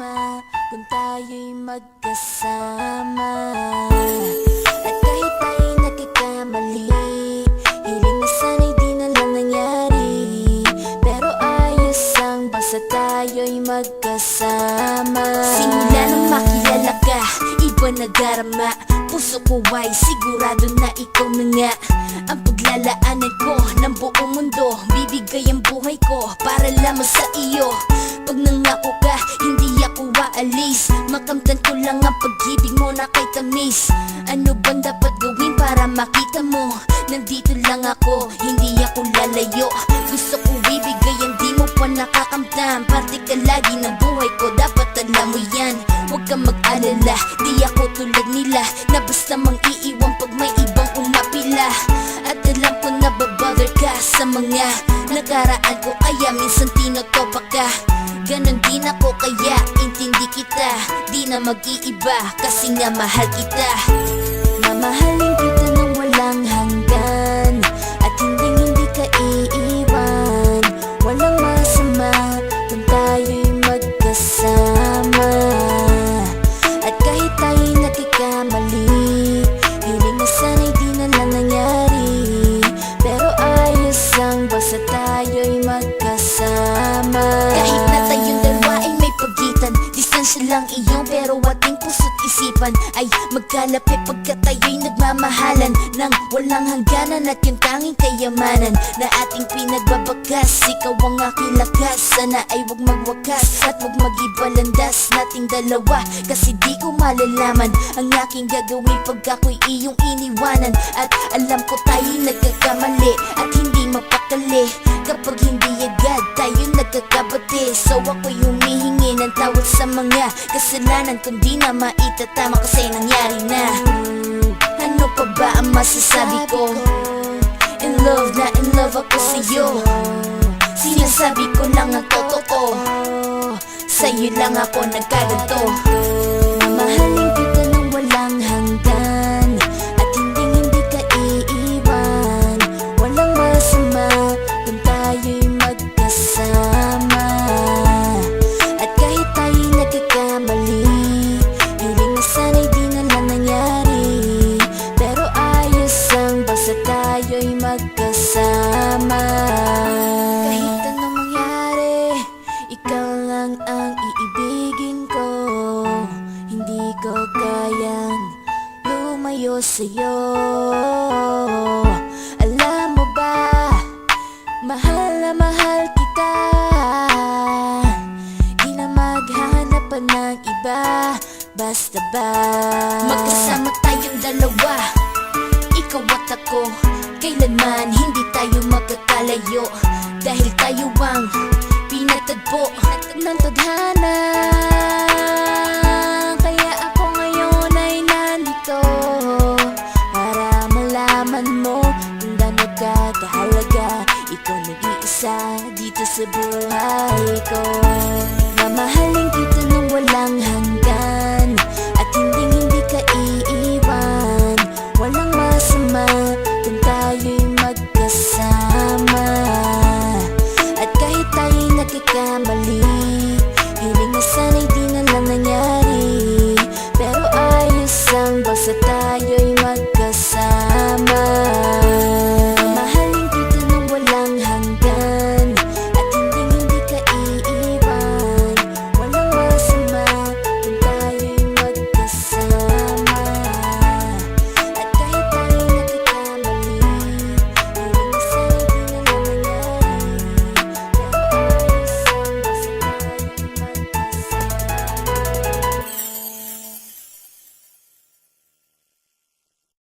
masama kung tayo'y magkasama. At kahit tayo'y nagkakamali, hiling na sana'y di na lang nangyari. Pero ayos ang basta tayo'y magkasama. Simula nang makilala ka, iba nadarama. Puso ko ay sigurado na ikaw na nga ang paglalaanan ko ng buong mundo. Bibigay ang buhay ko para lamang sa iyo. Pag nangako ka, hindi ako aalis. Makamtan ko lang ang pag-ibig mo na kay tamis. Ano bang dapat gawin para makita mo? Nandito lang ako, hindi ako lalayo. Gusto ko bibigay, hindi mo pa nakakamtam. Parte ka lagi ng buhay ko, dapat alam mo yan. Huwag kang mag-alala, di ako tulad nila na basta mang iiwan pag may ibang umapila. At alam ko na babother ka sa mga nakaraan ko, kaya minsan tinotopa ka. Ganon din ako, kaya intindi kita. Di na mag-iiba kasi nga mahal kita. Mamahalin kita nang walang hanggan, at hindi ka iiwan. Walang masama kung tayo'y magkasama. At kahit tayo'y nagkakamali, hiling na sana'y di na lang nangyari. Pero ayos ang basta tayo'y magkasama. Kahit na tayong dalawa ay may pagitan, distansya lang iyon, pero ating puso't isipan ay magkalapit pagkat tayo'y nagmamahalan ng walang hangganan. At yung tanging kayamanan na ating pinagbabakas, ikaw ang aking lakas. Sana ay huwag magwakas at huwag mag-ibalandas nating dalawa, kasi di ko malalaman ang aking gagawin pag ako'y iyong iniwanan. At alam ko tayo'y nagkakamali at hindi mapakali kapag hindi agad tayo nagkakabati. So ako'y humihingi ng tawad sa mga kasalanan kung di na maitatama kasi nangyari na. Ano pa ba ang masasabi ko? In love na in love ako sa'yo. Sinasabi ko lang ang totoo, sa'yo lang ako nagkaganto. Mamahalin kita nang walang hanggan, at hindi ka iiwan. Walang masama kung tayo'y magkasama. At kahit tayo'y nagkakamali, hiling na sana'y di na lang nangyari. Pero ayos ang basta tayo'y magkasama. Kahit anong mangyari, ikaw lang ang iibigin ko. Hindi ko kayang lumayo sa'yo. Alam mo ba, mahal na mahal kita. Di na maghahanap pa ng iba, basta ba magkasama tayong dalawa, ikaw at ako. Kailanman hindi tayo magkakalayo, dahil tayo ang pinatagpo ng tadhana. Kaya ako ngayon ay nandito para malaman mo kung gaano ka kahalaga. Ikaw nag-iisa dito sa buhay ko. Mamahalin kita nang walang hanggan, at hindi ka iiwan. Walang masama